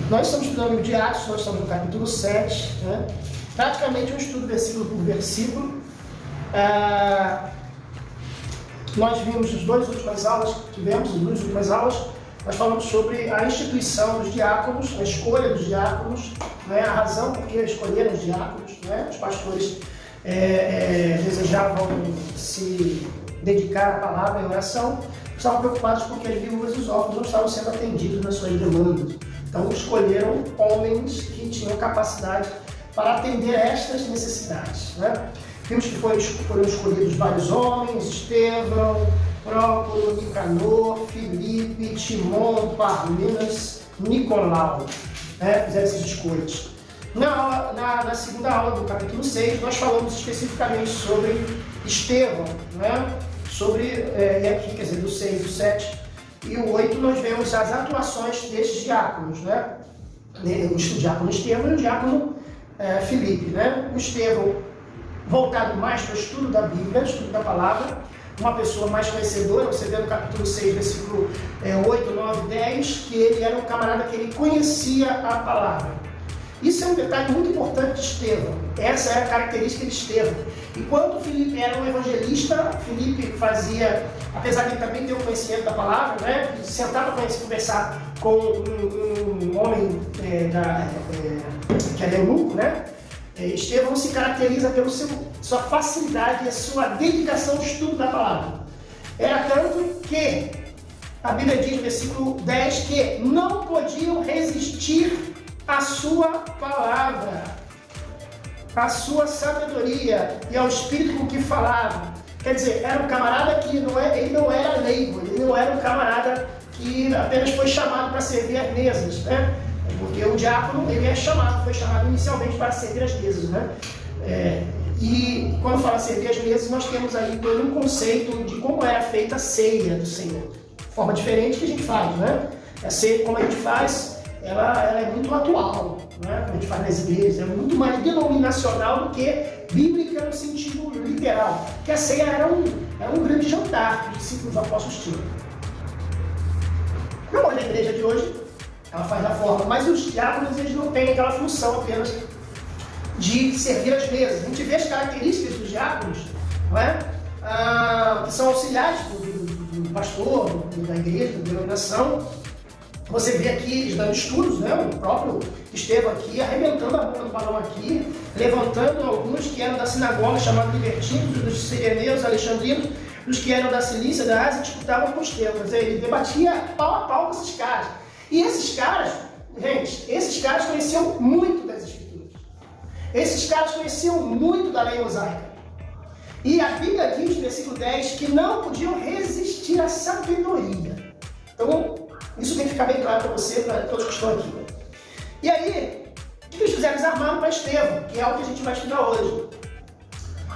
Nós estamos estudando o livro de Atos, nós estamos no capítulo 7, né? Praticamente um estudo versículo por versículo. Nós vimos as duas últimas aulas que tivemos, nós falamos sobre a instituição dos diáconos, a escolha dos diáconos, né? A razão por que escolheram os diáconos, né? Os pastores desejavam se dedicar à palavra e à oração, estavam preocupados porque as viúvas e os órfãos não estavam sendo atendidos nas suas demandas. Então escolheram homens que tinham capacidade para atender a estas necessidades, né? Vimos que foram escolhidos vários homens: Estevão, Prócoro, Nicanor, Filipe, Timon, Parmenas, Nicolau, né? Fizeram essas escolhas. Na segunda aula do capítulo 6, nós falamos especificamente sobre Estevão, né? E aqui, quer dizer, do 6, do 7 e o 8, nós vemos as atuações desses diáconos, né? O diácono Estevão e o diácono Filipe, né? O Estevão, voltado mais para o estudo da Bíblia, estudo da palavra, uma pessoa mais conhecedora. Você vê no capítulo 6, versículo 8, 9, 10, que ele era um camarada que ele conhecia a palavra. Isso é um detalhe muito importante de Estevão. Essa é a característica de Estevão. Enquanto Filipe era um evangelista, Filipe fazia, apesar de ele também ter o conhecimento da palavra, né, sentar para conversar com um homem que é eunuco, né? Estevão se caracteriza pela sua facilidade e a sua dedicação ao estudo da palavra. Era tanto que a Bíblia diz no versículo 10 que não podiam resistir à sua palavra, à sua sabedoria e ao espírito com que falava. Quer dizer, era um camarada que ele não era leigo, ele não era um camarada que apenas foi chamado para servir as mesas, né? Porque o diácono, foi chamado inicialmente para servir as mesas, né? E quando fala servir as mesas, nós temos aí todo um conceito de como era feita a ceia do Senhor. Forma diferente que a gente faz, né? A ceia, como a gente faz, ela é muito atual, né? Como a gente faz nas igrejas, é muito mais denominacional do que bíblica no sentido literal. Porque a ceia era um grande jantar que os discípulos dos apóstolos tinham. Não é na igreja de hoje, ela faz da forma, mas os diáconos, eles não têm aquela função apenas de servir as mesas. A gente vê as características dos diáconos, não é? Que são auxiliares do pastor, da igreja, da denominação. Você vê aqui eles dando estudos, né? O próprio Estevão aqui, arrebentando a boca do balão aqui, levantando alguns que eram da sinagoga, chamados libertinos, dos sireneus, alexandrinos, dos que eram da Cilícia, da Ásia, disputavam com Estevão. Ele debatia pau a pau com esses caras. E esses caras, gente, conheciam muito das Escrituras. Esses caras conheciam muito da lei mosaica. E a Bíblia diz, no versículo 10, que não podiam resistir à sabedoria. Então, isso tem que ficar bem claro para você, para todos que estão aqui. E aí, o que eles fizeram? Eles armaram para Estevão, que é o que a gente vai estudar hoje.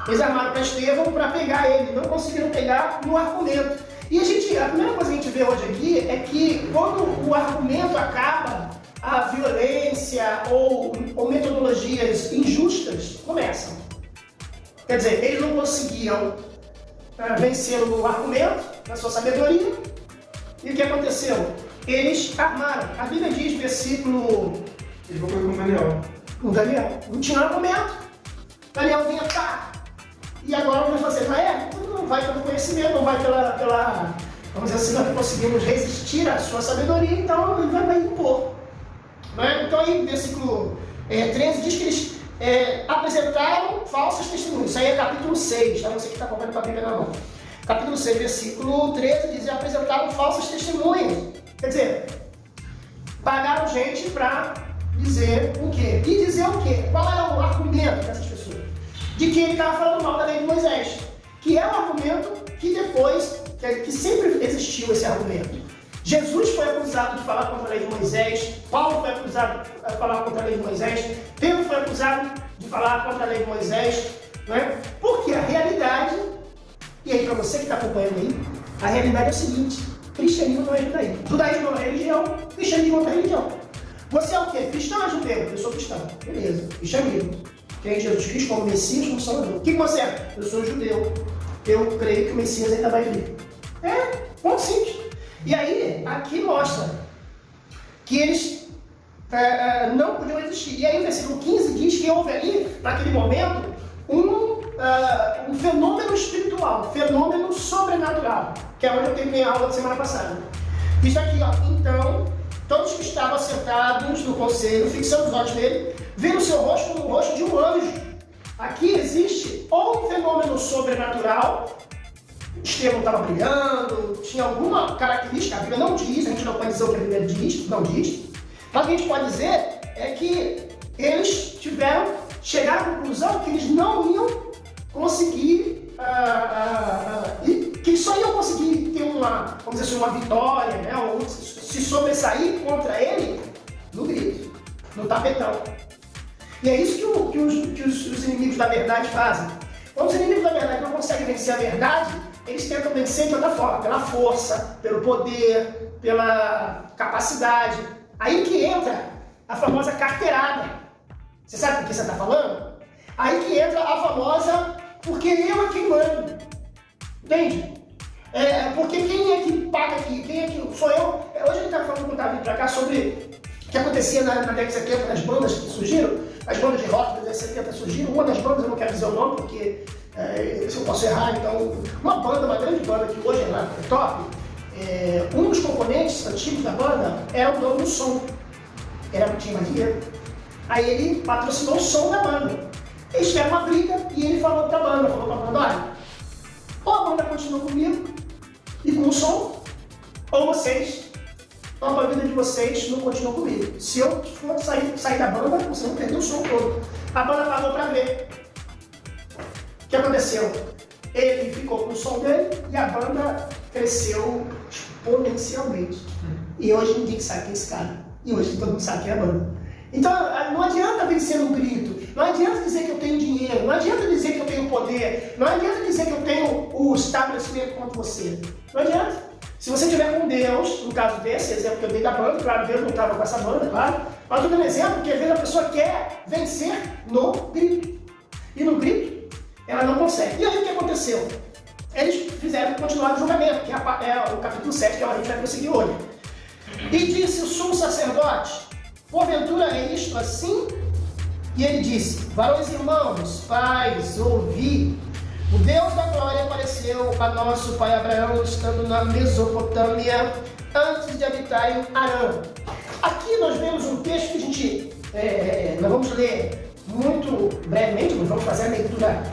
Eles armaram para Estevão para pegar ele, não conseguiram pegar no argumento. E a primeira coisa que a gente vê hoje aqui é que quando o argumento acaba, a violência ou metodologias injustas começam. Quer dizer, eles não conseguiam vencer no argumento, na sua sabedoria. E o que aconteceu? Eles armaram. A Bíblia diz, versículo... Ele foi com Daniel. Com Daniel. Não tinha argumento. Daniel vinha, tá. E agora vamos fazer, não vai pelo conhecimento, não vai pela vamos dizer assim, nós conseguimos resistir à sua sabedoria, então ele vai impor. Né? Então aí, versículo 13 diz que eles apresentaram falsas testemunhas. Isso aí é capítulo 6, tá? Você que está acompanhando com a Bíblia na mão. Capítulo 6, versículo 13 diz que apresentaram falsas testemunhas. Quer dizer, pagaram gente para dizer o quê? E dizer o quê? Qual era o argumento dessas pessoas? De que ele estava falando mal da lei de Moisés, que é um argumento que depois, que sempre existiu esse argumento. Jesus foi acusado de falar contra a lei de Moisés, Paulo foi acusado de falar contra a lei de Moisés, Pedro foi acusado de falar contra a lei de Moisés, não é? Porque a realidade, e aí para você que está acompanhando aí, a realidade é o seguinte: cristianismo não é judaísmo. Judaísmo é uma religião, cristianismo é outra religião. Você é o quê? Cristão ou judeu? Eu sou cristão. Beleza, cristianismo. Quem é Jesus Cristo como Messias, como Salvador. O que você é? Eu sou judeu. Eu creio que o Messias ainda vai vir. Ponto simples. E aí, aqui mostra que eles não podiam existir. E aí o versículo 15 diz que houve ali, naquele momento, um fenômeno espiritual, um fenômeno sobrenatural, que é onde eu terminei a aula da semana passada. Isso aqui, ó. Então, todos que estavam sentados no conselho, fixando os olhos nele, viram o seu rosto como o rosto de um anjo. Aqui existe ou um fenômeno sobrenatural, Estevão estava brilhando, tinha alguma característica, a Bíblia não diz, a gente não pode dizer o que a Bíblia diz, não diz, mas o que a gente pode dizer é que eles chegaram à conclusão que eles não iam conseguir, que só iam conseguir ter uma, vamos dizer assim, uma vitória, né, ou se sobressair contra ele no grito, no tapetão. E é isso que os inimigos da verdade fazem. Quando os inimigos da verdade não conseguem vencer a verdade, eles tentam vencer de outra forma, pela força, pelo poder, pela capacidade. Aí que entra a famosa carteirada. Você sabe do que você está falando? Aí que entra a famosa, porque eu é quem mando. Entende? Porque quem é que paga aqui? Quem é que sou eu? Hoje a gente está falando com o Davi para cá sobre o que acontecia na década de 70, nas bandas que surgiram, as bandas de rock da década de 70 surgiram. Uma das bandas, eu não quero dizer o nome, porque se eu posso errar, então, uma grande banda que hoje é top, um dos componentes antigos da banda era o dono do som, tinha mais dinheiro. Aí ele patrocinou o som da banda. Eles tiveram uma briga e ele falou pra banda, olha, ou a banda continua comigo e com o som, ou vocês, a vida de vocês não continua comigo. Se eu for sair da banda, você não perdeu o som todo. A banda pagou pra ver. O que aconteceu? Ele ficou com o som dele e a banda cresceu exponencialmente. E hoje ninguém sabe quem é esse cara. E hoje todo mundo sabe quem é a banda. Então não adianta vencer no grito, não adianta dizer que eu tenho dinheiro, não adianta dizer que eu tenho poder, não adianta dizer que eu tenho o estabelecimento contra você. Não adianta. Se você estiver com Deus, no caso desse exemplo que eu dei da banda, claro, Deus não estava com essa banda, claro, mas eu estou dando exemplo que às vezes a pessoa quer vencer no grito. E no grito, ela não consegue. E aí o que aconteceu? Eles continuaram o julgamento, que é o capítulo 7, que a gente vai prosseguir hoje. E disse o sumo sacerdote, porventura é isto assim? E ele disse, varões irmãos, pais, ouvi, o Deus da glória apareceu a nosso pai Abraão, estando na Mesopotâmia, antes de habitar em Harã. Aqui nós vemos um texto que a gente, nós vamos ler muito brevemente, nós vamos fazer a leitura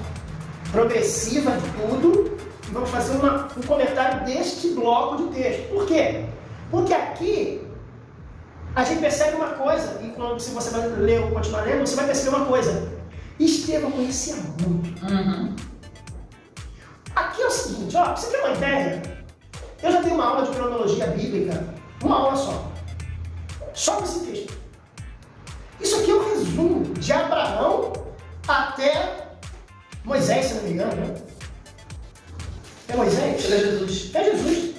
progressiva de tudo, e vamos fazer um comentário deste bloco de texto. Por quê? Porque aqui a gente percebe uma coisa, e quando, se você vai ler ou continuar lendo, você vai perceber uma coisa. Estevão conhecia muito. Aqui é o seguinte, ó, pra você ter uma ideia, eu já dei uma aula de cronologia bíblica, uma aula só com esse texto. Isso aqui é um resumo de Abraão até Moisés, se não me engano, né? É Moisés? Ele é Jesus. É Jesus.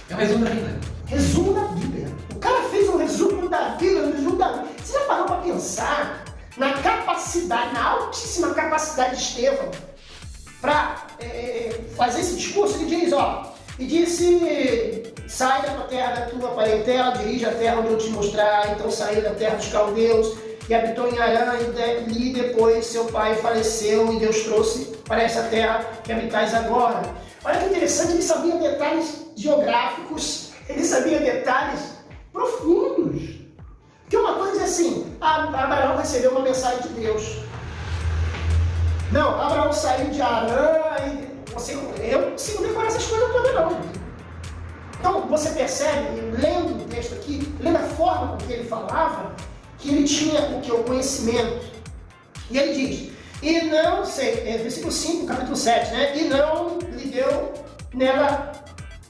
É um resumo da Bíblia. Resumo da Bíblia. O cara fez um resumo da Bíblia, um resumo da Bíblia. Você já parou para pensar na capacidade, na altíssima capacidade de Estevão para fazer esse discurso? Ele diz, ó, e disse, sai da tua terra, da tua parentela, dirige a terra onde eu te mostrar. Então saiu da terra dos caldeus e habitou em Harã, e depois seu pai faleceu e Deus trouxe para essa terra que habitais agora. Olha que interessante, ele sabia detalhes geográficos, ele sabia detalhes profundos. Porque uma coisa é assim, Abraão recebeu uma mensagem de Deus. Não, Abraão saiu de Harã e eu não consigo decorar essas coisas todas não. Então você percebe, lendo o texto aqui, lendo a forma com que ele falava, que ele tinha o conhecimento. E ele diz, e não sei, versículo 5, capítulo 7, né? E não lhe deu nela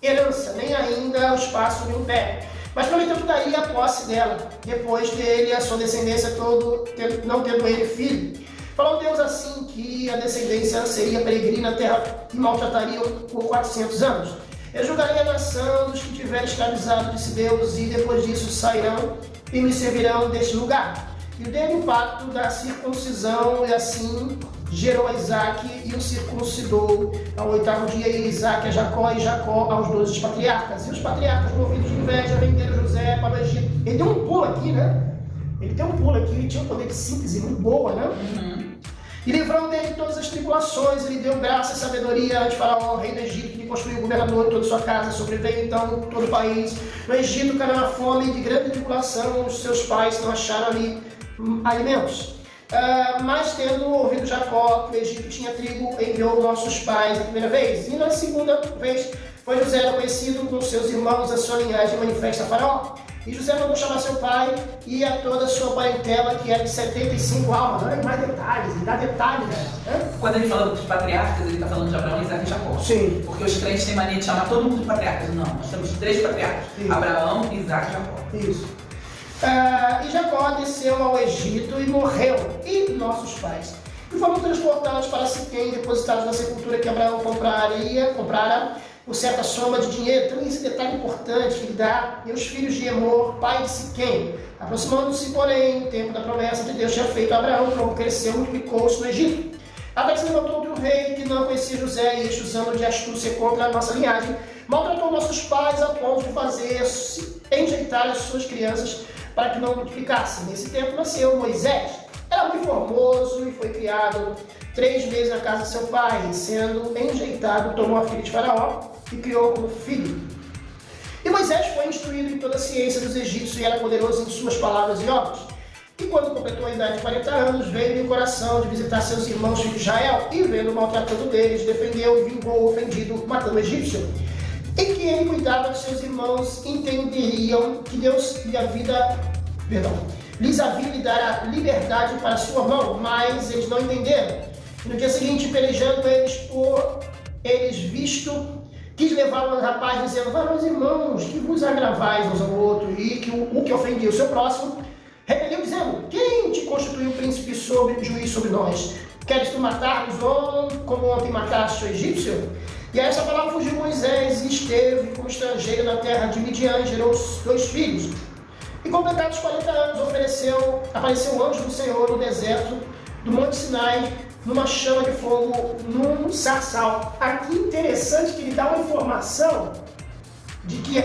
herança, nem ainda o espaço de um pé. Mas prometeu que daria a posse dela, depois dele a sua descendência não tendo ele filho. Falou Deus assim que a descendência seria peregrina na terra e maltrataria por 400 anos. Eu julgarei a nação dos que tiverem escravizado, disse Deus, e depois disso sairão e me servirão deste lugar. E dei o pacto da circuncisão, e assim gerou a Isaac e o circuncidou ao 8º dia, e Isaac a Jacó, e Jacó aos 12 patriarcas. E os patriarcas, movidos de inveja, venderam José para o Egito. Ele deu um pulo aqui, né? Ele tem um pulo aqui, ele tinha um poder de síntese muito boa, né? E livrando dele de todas as tribulações, ele deu graça e sabedoria ante Faraó, rei do Egito, que lhe construiu o governador em toda a sua casa, sobreveio então todo o país. No Egito caiu a fome e de grande tribulação, os seus pais não acharam ali alimentos. Mas tendo ouvido Jacó que o Egito tinha trigo, enviou nossos pais a primeira vez. E na segunda vez foi José conhecido com seus irmãos, a sua linhagem manifesta a Faraó. E José mandou chamar seu pai e a toda a sua parentela, que era de 75 almas. Olha mais detalhes, ele dá detalhes. Né? Quando ele fala dos patriarcas, ele está falando de Abraão, Isaac e Jacó. Sim. Porque os crentes têm mania de chamar todo mundo de patriarcas. Não, nós temos 3 patriarcas. Sim. Abraão, Isaac e Jacó. Isso. E Jacó desceu ao Egito e morreu, e nossos pais. E foram transportados para Siquém, depositados na sepultura que Abraão comprara por certa soma de dinheiro. Então esse detalhe importante que ele dá, e os filhos de Emor, pai de Siquém. Aproximando-se, porém, o tempo da promessa de Deus tinha feito a Abraão, como cresceu, multiplicou-se no Egito. Até que se levantou outro rei que não conhecia José, e este, usando de astúcia contra a nossa linhagem, maltratou nossos pais a ponto de fazer enjeitar as suas crianças para que não multiplicassem. Nesse tempo nasceu Moisés. Era muito formoso e foi criado 3 meses na casa de seu pai, sendo enjeitado, tomou a filha de Faraó e criou como filho. E Moisés foi instruído em toda a ciência dos egípcios e era poderoso em suas palavras e obras. E quando completou a idade de 40 anos, veio-lhe o coração de visitar seus irmãos filhos de Israel, e vendo o maltratando deles, defendeu e vingou o ofendido, matando o egípcio. E que ele cuidava de seus irmãos, entenderiam que Deus lhes havia de dar a liberdade para sua mão, mas eles não entenderam. E no dia seguinte, pelejando eles visto, quis levá-lo ao rapaz, dizendo: varões irmãos, que vos agravais uns ao outro, e que o que ofendia o seu próximo, repeliu, dizendo: quem te constituiu príncipe juiz sobre nós? Queres tu matar-nos como ontem mataste o egípcio? E a essa palavra fugiu Moisés e esteve como estrangeiro na terra de Midian e gerou 2 filhos. E completados 40 anos, apareceu o anjo do Senhor no deserto do Monte Sinai, numa chama de fogo, num sarçal. Aqui interessante que ele dá uma informação de que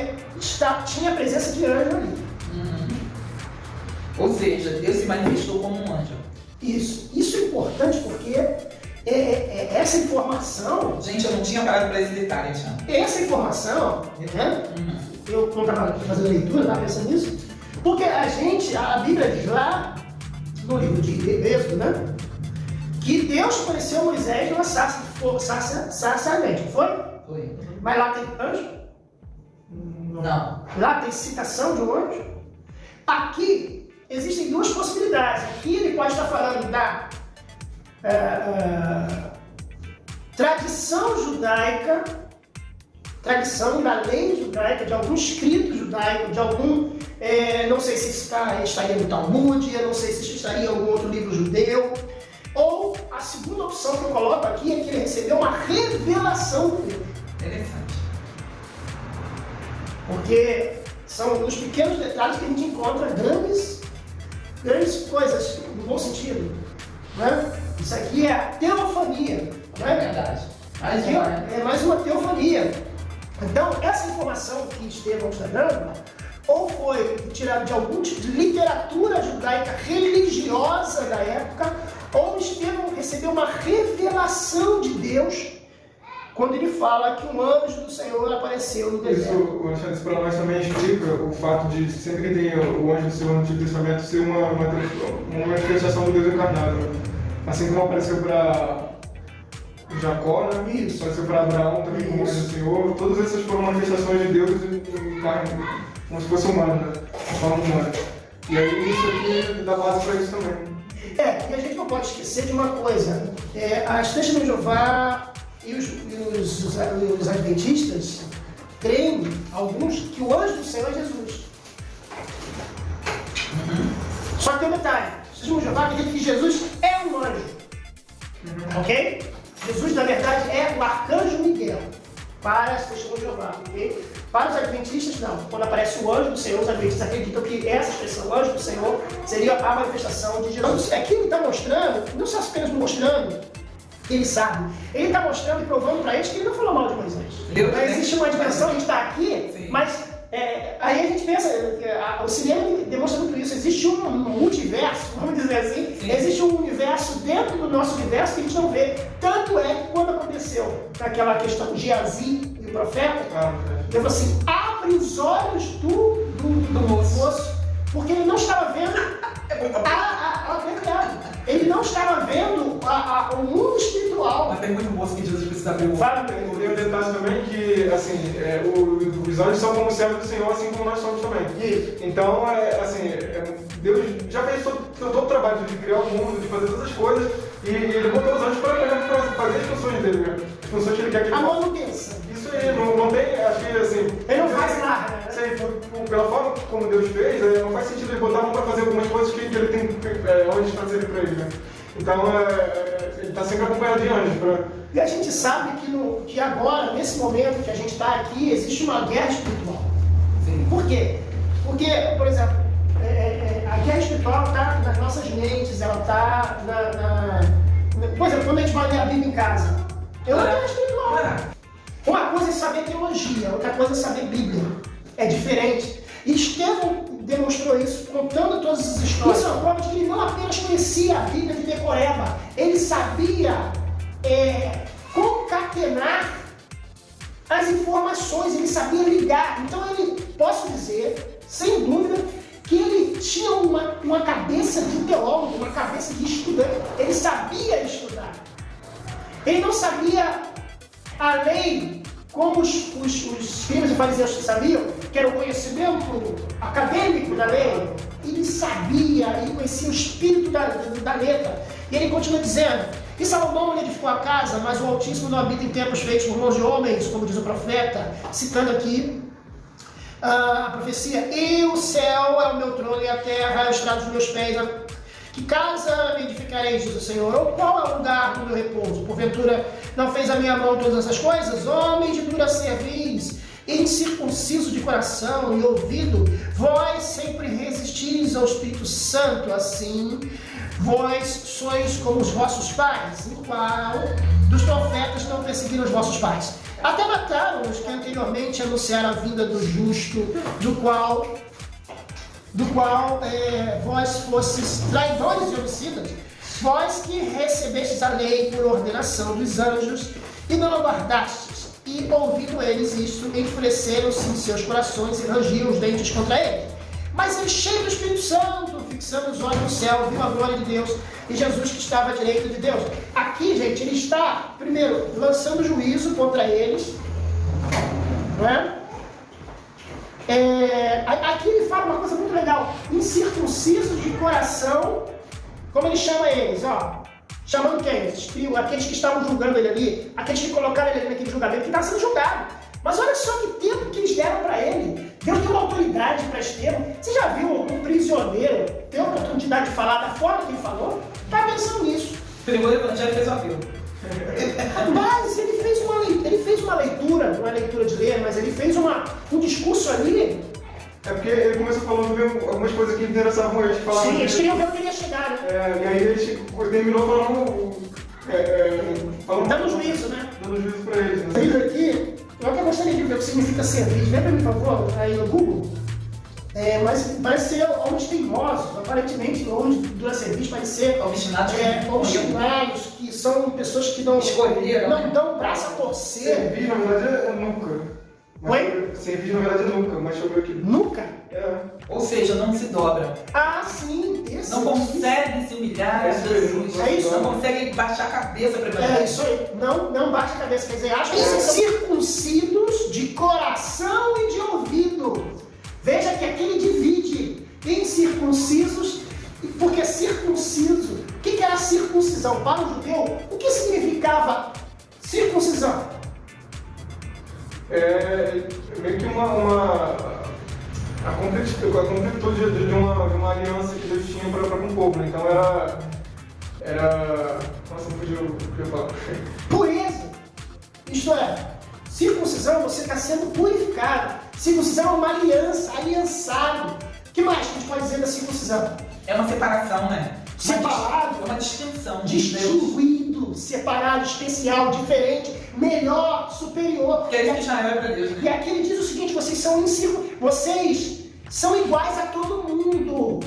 tinha a presença de anjo ali. Ou seja, Deus se manifestou como um anjo. Isso é importante porque essa informação... Gente, eu não tinha parado para esse detalhe, Tiago. Essa informação, né? Eu não estava fazendo leitura, estava pensando nisso. Porque a Bíblia diz lá, no livro de Êxodo, né? Que Deus apareceu a Moisés numa sarça ardente, foi? Foi. Mas lá tem anjo? Não. Lá tem citação de um anjo? Aqui existem 2 possibilidades. Aqui ele pode estar falando da tradição judaica, tradição da lei judaica, de algum escrito judaico, de algum, não sei se estaria no Talmud, eu não sei se estaria em algum outro livro judeu, ou a segunda opção que eu coloco aqui é que ele recebeu uma revelação de Deus. Interessante. Porque são nos pequenos detalhes que a gente encontra grandes coisas, no bom sentido. Né? Isso aqui é a teofania. Não é verdade. É mais uma teofania. Então, essa informação que Estevão está dando, ou foi tirada de algum tipo de literatura judaica religiosa da época, ou Estevão recebeu uma revelação de Deus quando ele fala que um anjo do Senhor apareceu no deserto. Isso para nós também explica o fato de sempre que tem o anjo do Senhor no Antigo Testamento ser uma manifestação do Deus encarnado. Assim como apareceu para Jacó, né? Isso. Apareceu para Abraão também como anjo do Senhor. Todas essas foram manifestações de Deus em carne, como se fosse humano, né? De forma humana. E aí isso aqui dá base para isso também. E a gente não pode esquecer de uma coisa. As Testemunhas de Jeová e os adventistas creem, alguns, que o anjo do Senhor é Jesus. Só que tem um detalhe. Os Testemunhas de Jeová acreditam que Jesus é um anjo. Ok? Jesus, na verdade, é o arcanjo Miguel para as Testemunhas de Jeová. Okay? Para os adventistas, não. Quando aparece o anjo do Senhor, os adventistas acreditam que essa expressão, anjo do Senhor, seria a manifestação de Jesus. Aqui ele está mostrando, não só apenas mostrando que ele sabe, ele está mostrando e provando para eles que ele não falou mal de Moisés. Mas existe uma dimensão, a gente está aqui, mas aí a gente pensa, o cinema demonstra muito isso, existe um multiverso, vamos dizer assim, Sim. existe um universo dentro do nosso universo que a gente não vê. Tanto é que quando aconteceu naquela questão de Geazi e o profeta, Deus falou assim, abre os olhos do moço, porque ele não estava vendo a verdade. Ele não estava vendo o mundo espiritual. Mas tem muito moço que Jesus precisa abrir o olho. Fala, Tem um detalhe também que, assim, os olhos são como o servo do Senhor, assim como nós somos também. Então, Deus já fez todo o trabalho de criar o mundo, de fazer todas as coisas, e Ele botou os olhos para fazer as funções dele, né? As funções que Ele quer que ele a faça. manutenção. Isso aí, não tem, acho que, assim... Ele não faz nada, né? Pela forma como Deus fez, não faz sentido ele botar a mão para fazer algumas coisas que ele tem anjos para fazer para ele, né? Então, ele está sempre acompanhado de anjos. E a gente sabe que agora, nesse momento que a gente está aqui, existe uma guerra espiritual. Sim. Por quê? Porque, por exemplo, a guerra espiritual está nas nossas mentes, ela está por exemplo, quando a gente vai ler a Bíblia em casa, é uma guerra espiritual. Uma coisa é saber teologia, outra coisa é saber Bíblia. É diferente. E Estevão demonstrou isso, contando todas as histórias. Isso é uma prova de que ele não apenas conhecia a Bíblia de decoreba, ele sabia concatenar as informações, ele sabia ligar. Então posso dizer, sem dúvida, que ele tinha uma cabeça de teólogo, uma cabeça de estudante. Ele sabia estudar. Ele não sabia a lei como os escribas e fariseus sabiam, que era o conhecimento acadêmico da lei. Ele sabia, ele conhecia o espírito da letra. E ele continua dizendo, e Salomão não edificou a casa, mas o Altíssimo não habita em templos feitos por mãos de homens, como diz o profeta, citando aqui a profecia, e o céu é o meu trono e a terra é o estrado dos meus pés. Que casa me edificareis, diz o Senhor? Ou qual é o lugar do meu repouso? Porventura não fez a minha mão todas essas coisas? Homem de dura cerviz, incircunciso de coração e ouvido, vós sempre resistires ao Espírito Santo, assim vós sois como os vossos pais, em qual dos profetas não perseguiram os vossos pais. Até mataram os que anteriormente anunciaram a vinda do justo, do qual vós fostes traidores e homicidas, vós que recebestes a lei por ordenação dos anjos e não a guardastes, e ouvindo eles isto, enfureceram-se em seus corações e rangiam os dentes contra ele. Mas ele, cheio do Espírito Santo, fixando os olhos no céu, viu a glória de Deus e Jesus que estava à direita de Deus. Aqui, gente, ele está, primeiro, lançando juízo contra eles, não é? Aqui ele fala uma coisa muito legal, incircuncisos de coração, como ele chama eles, ó, chamando quem? Aqueles que estavam julgando ele ali, aqueles que colocaram ele ali naquele julgamento, que está sendo julgado. Mas olha só que tempo que eles deram para ele. Deus deu uma autoridade para Estevão. Você já viu um prisioneiro ter a oportunidade de falar da forma que ele falou? Está pensando nisso. Primeiro o evangelho fez o apelo. Mas ele fez uma leitura, não é leitura de ler, mas ele fez um discurso ali. É porque ele começou falando algumas coisas que interessavam eles. Sim, eles queriam ver onde ele ia chegar, né? E aí ele terminou falando Dando juízo, né? Dando juízo para eles. Né? Livro aqui, eu até gostaria de ver o que significa servir. Vê para mim, por favor, aí no Google. Mas parece ser homens teimosos, aparentemente, onde dura serviço, parece ser obstinados, que são pessoas que não dão braço a torcer. Servir, na verdade, é nunca. Oi? Servir, na verdade, é nunca, mas deixa eu ver aqui. Nunca? Ou seja, não se dobram. Ah, sim, esse. Não conseguem se humilhar a Jesus. É isso. Não conseguem baixar a cabeça para evangelho. É isso aí. Não baixa a cabeça, quer dizer, acham que são circuncidos de coração e de ouvido. Veja que aqui ele divide em circuncisos, porque circunciso, o que era circuncisão? Para o judeu, o que significava circuncisão? Meio que a completude de uma aliança que Deus tinha para com o povo, né? Então nossa, não podia falar. Pureza. Isto é, circuncisão, você está sendo purificado. Circuncisão é uma aliança, aliançado. O que mais que a gente pode dizer da circuncisão? É uma separação, né? Separado. É uma distinção. Distinguido. santo, separado, especial, diferente, melhor, superior. Porque é isso que Israel é para Deus, E né? aqui ele diz o seguinte: vocês são iguais a todo mundo.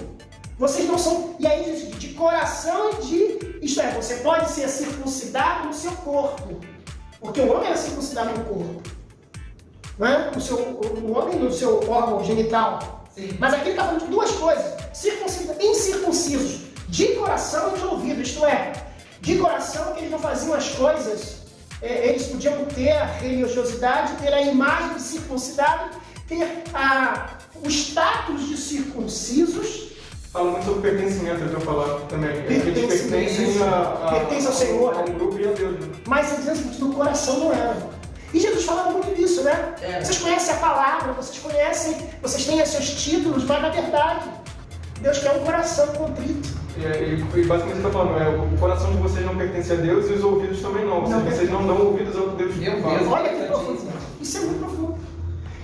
Vocês não são. E aí diz de coração e de. Isto é, você pode ser circuncidado no seu corpo. Porque o homem era circuncidado no corpo. Não é? O homem no seu órgão genital. Sim. Mas aqui ele está falando de duas coisas: incircuncisos de coração e de ouvido. Isto é, de coração que eles não faziam as coisas. Eles podiam ter a religiosidade, ter a imagem de circuncidado, ter o status de circuncisos. Fala muito sobre pertencimento, eu falar também. Eles pertencem ao Senhor. a um grupo e a Deus. Né? Mas eles no coração não eram. E Jesus falava muito disso, né? Vocês conhecem a palavra, vocês têm os seus títulos, mas na verdade, Deus quer um coração contrito. E basicamente está falando, o coração de vocês não pertence a Deus e os ouvidos também não. Vocês não dão ouvidos ao que Deus fala. Olha que profundo. Isso é muito profundo.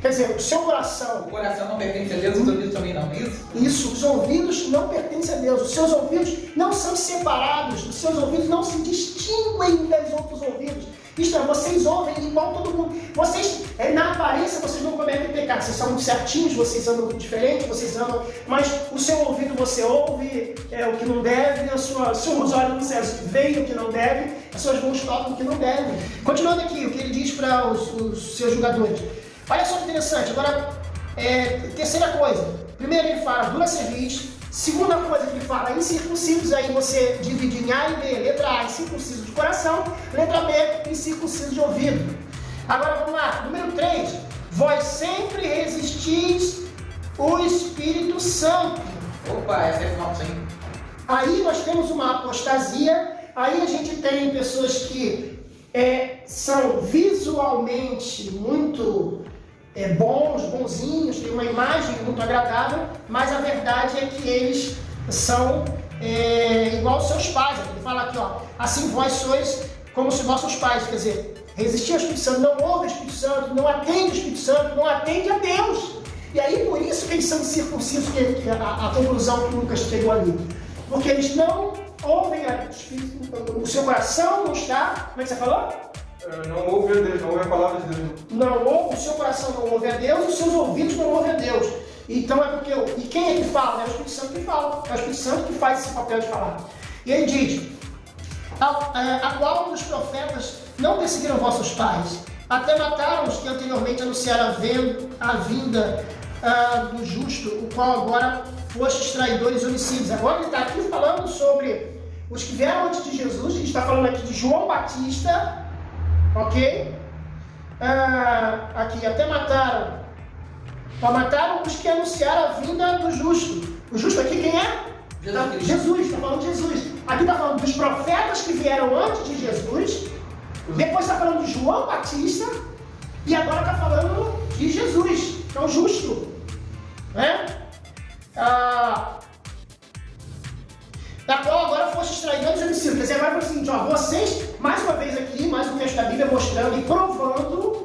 Quer dizer, o seu coração... O coração não pertence a Deus, os ouvidos também não, isso? Isso, os ouvidos não pertencem a Deus. Os seus ouvidos não são separados. Os seus ouvidos não se distinguem dos outros ouvidos. Isto é, vocês ouvem igual todo mundo. Vocês, na aparência, vocês não cometem pecado. Vocês são muito certinhos, vocês andam diferente, vocês andam... Mas o seu ouvido você ouve o que não deve, os seus olhos você veem o que não deve, as suas mãos tocam o que não deve. Continuando aqui, o que ele diz para os seus jogadores. Olha só que interessante. Agora, terceira coisa. Primeiro ele fala dura cerviz. Segunda coisa que ele fala, incircuncisos, aí você divide em A e B. Letra A, incircunciso de coração. Letra B, incircunciso de ouvido. Agora vamos lá. Número 3. Vós sempre resistis o Espírito Santo. Opa, essa é forte, hein? Aí nós temos uma apostasia. Aí a gente tem pessoas que são visualmente muito... bonzinhos, têm uma imagem muito agradável, mas a verdade é que eles são igual aos seus pais. Ele fala aqui, ó, assim vós sois como os vossos pais, quer dizer, resistir ao Espírito Santo, não ouve o Espírito Santo, não atende o Espírito Santo, não atende a Deus. E aí por isso que eles são circuncisos, que a conclusão que Lucas chegou ali. Porque eles não ouvem o seu coração não está, como é que você falou? Não ouve a Deus, não ouve a palavra de Deus. Não ouve, o seu coração não ouve a Deus, os seus ouvidos não ouvem a Deus. Então é porque... E quem é que fala? É o Espírito Santo que fala. É o Espírito Santo que faz esse papel de falar. E ele diz, a qual dos profetas não perseguiram vossos pais? Até mataram os que anteriormente anunciaram a vinda do justo, o qual agora fostes traidores e homicidas. Agora ele está aqui falando sobre os que vieram antes de Jesus. A gente está falando aqui de João Batista, ok? Aqui, até mataram os que anunciaram a vinda do justo. O justo aqui quem é? Jesus, está falando de Jesus. Aqui está falando dos profetas que vieram antes de Jesus. Depois está falando de João Batista. E agora está falando de Jesus, que é o justo. Né? Da qual agora fostes traidores e homicidas. Quer dizer, agora foi o seguinte, ó, vocês, mais uma vez aqui, mais um texto da Bíblia mostrando e provando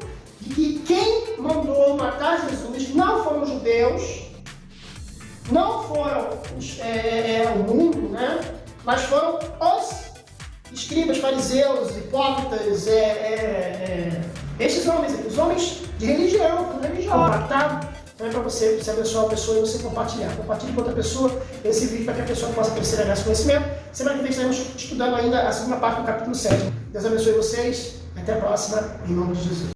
que quem mandou matar Jesus não foram os judeus, não foram o mundo, né? Mas foram os escribas, fariseus, hipócritas, esses homens aqui, os homens de religião, religiosos, tá? Então é para você abençoar a pessoa e você compartilhar. Compartilhe com outra pessoa esse vídeo para que a pessoa possa crescer nesse conhecimento. Semana que vem estaremos estudando ainda a segunda parte do capítulo 7. Deus abençoe vocês. Até a próxima, em nome de Jesus.